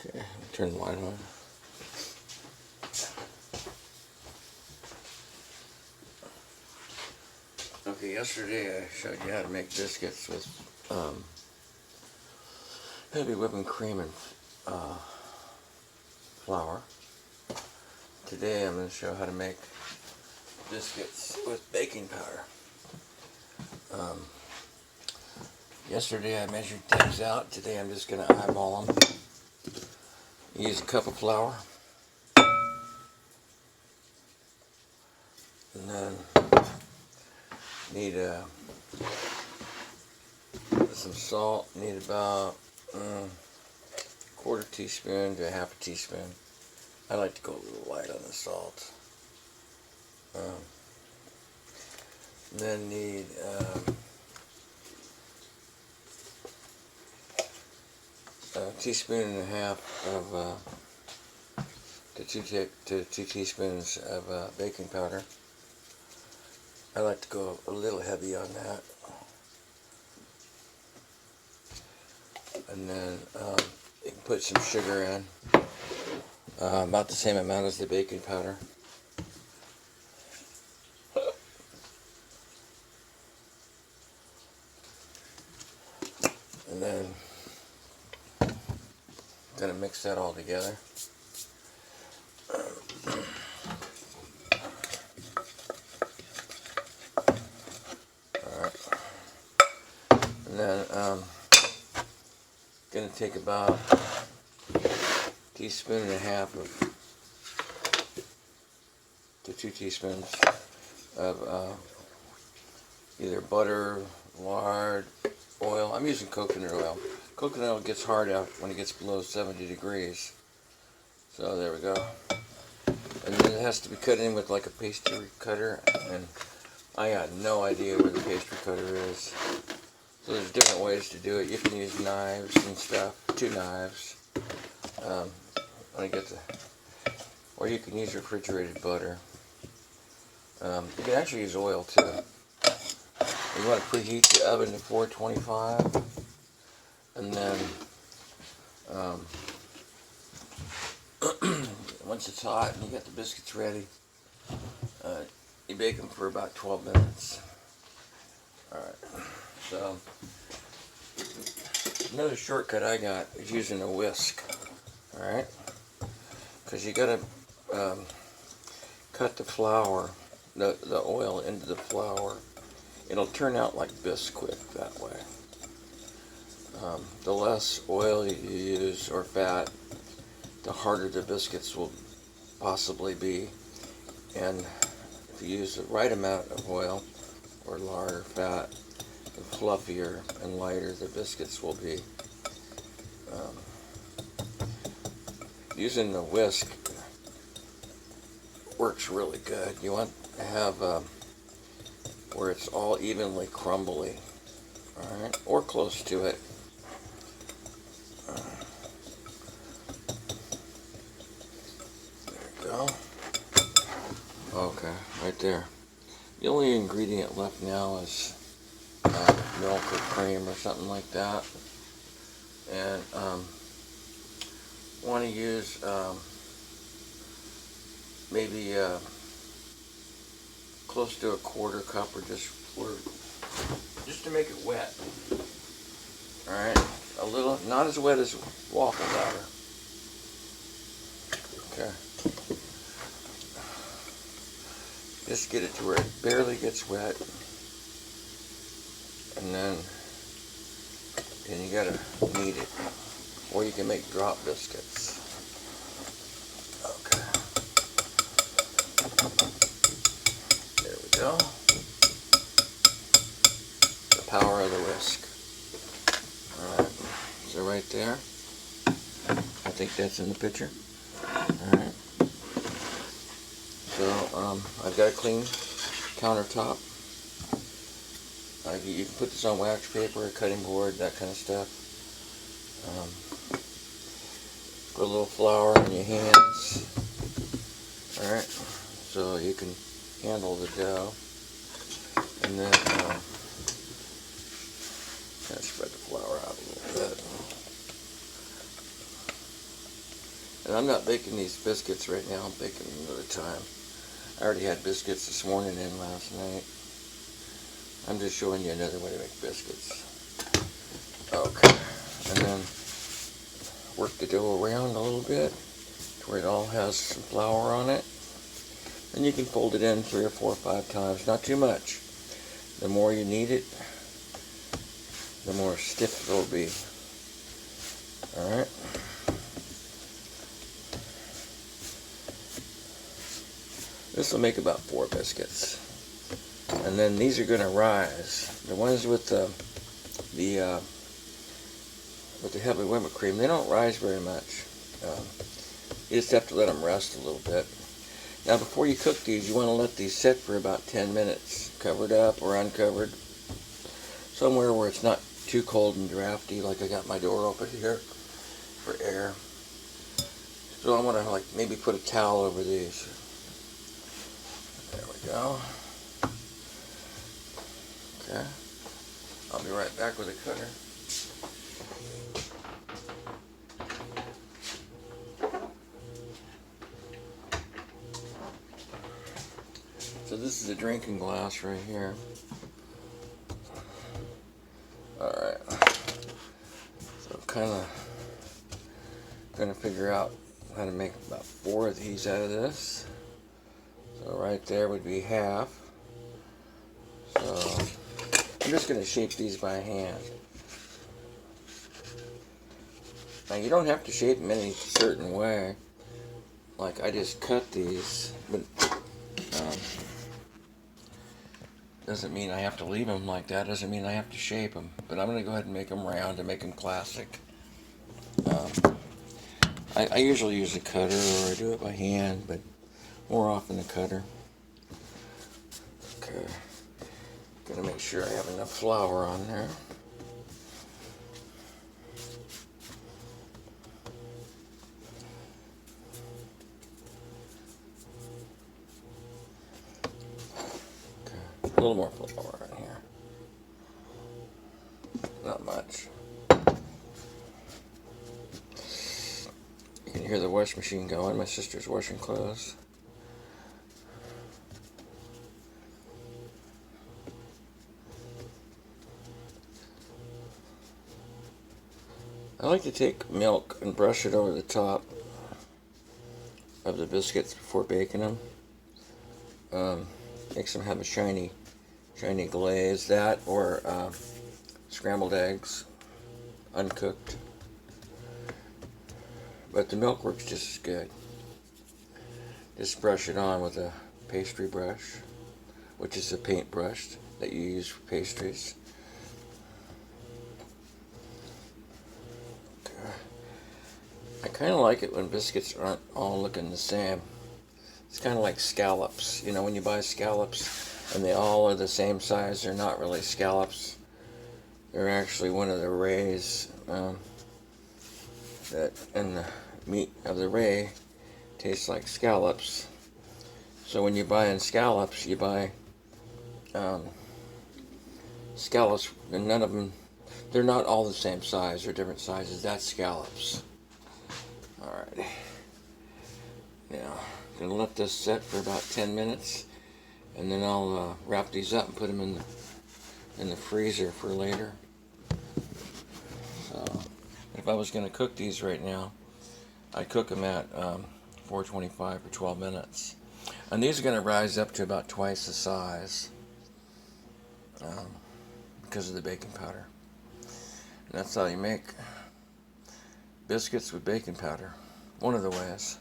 Okay, turn the light on. Okay, yesterday I showed you how to make biscuits with heavy whipping cream and flour. Today I'm going to show how to make biscuits with baking powder. Yesterday I measured things out. Today I'm just going to eyeball them. Use a cup of flour. And then need some salt. Need about quarter teaspoon to half a teaspoon. I like to go a little light on the salt. Then need a teaspoon and a half of to two teaspoons of baking powder. I like to go a little heavy on that. And then you can put some sugar in, about the same amount as the baking powder. And then gonna mix that all together. Alright. And then gonna take about a teaspoon and a half to 2 teaspoons of either butter, lard, oil. I'm using coconut oil. Coconut oil gets hard out when it gets below 70 degrees. So there we go. And then it has to be cut in with like a pastry cutter, and I got no idea where the pastry cutter is. So there's different ways to do it. You can use knives and stuff, 2 knives. When I get the, or you can use refrigerated butter. You can actually use oil too. You want to preheat the oven to 425, and then once it's hot and you got the biscuits ready, you bake them for about 12 minutes. Alright, so another shortcut I got is using a whisk. Alright, because you got to cut the flour, the oil into the flour. It'll turn out like biscuit that way. The less oil you use or fat, the harder the biscuits will possibly be. And if you use the right amount of oil or lard or fat, the fluffier and lighter the biscuits will be. Using the whisk works really good. You want to have where it's all evenly crumbly, alright, or close to it. There we go. Okay, right there. The only ingredient left now is milk or cream or something like that. And want to use maybe close to a quarter cup, or just to make it wet. Alright, a little, not as wet as waffle batter. Okay. Just get it to where it barely gets wet. And then you gotta knead it. Or you can make drop biscuits. Okay. There we go. The power of the whisk. Alright. So right there. I think that's in the picture. Alright. So I've got a clean countertop. You can put this on wax paper, a cutting board, that kind of stuff. Put a little flour in your hands. Alright, so you can handle the dough. And then kind of spread the flour out a little bit. And I'm not baking these biscuits right now. I'm baking them another time. I already had biscuits this morning and last night. I'm just showing you another way to make biscuits. Okay. And then work the dough around a little bit to where it all has some flour on it. And you can fold it in 3 or 4 or 5 times, not too much. The more you knead it, the more stiff it will be. Alright. This will make about 4 biscuits. And then these are going to rise. The ones with the heavy whipped cream, they don't rise very much. You just have to let them rest a little bit. Now before you cook these, you want to let these set for about 10 minutes, covered up or uncovered, somewhere where it's not too cold and drafty, like I got my door open here for air. So I'm going to like maybe put a towel over these. There we go. Okay. I'll be right back with a cutter. So this is a drinking glass right here. Alright. So I'm kind of going to figure out how to make about 4 of these out of this. So right there would be half. So I'm just going to shape these by hand. Now you don't have to shape them any certain way. Like I just cut these, but doesn't mean I have to leave them like that. Doesn't mean I have to shape them. But I'm going to go ahead and make them round to make them classic. I usually use a cutter or I do it by hand, but more often a cutter. Okay. Gotta make sure I have enough flour on there. Okay. A little more flour in here. Not much. You can hear the wash machine going. My sister's washing clothes. I like to take milk and brush it over the top of the biscuits before baking them. Makes them have a shiny glaze. That or scrambled eggs, uncooked. But the milk works just as good. Just brush it on with a pastry brush, which is a paint brush that you use for pastries. I kind of like it when biscuits aren't all looking the same. It's kind of like scallops. You know, when you buy scallops and they all are the same size, they're not really scallops. They're actually one of the rays. And the meat of the ray tastes like scallops. So when you're buying scallops, you buy scallops, and none of them, they're not all the same size. They're different sizes. That's scallops. Alright. Now, I'm going to let this set for about 10 minutes, and then I'll wrap these up and put them in the freezer for later. So, if I was going to cook these right now, I'd cook them at 425 for 12 minutes. And these are going to rise up to about twice the size because of the baking powder. And that's how you make biscuits with baking powder. One of the ways.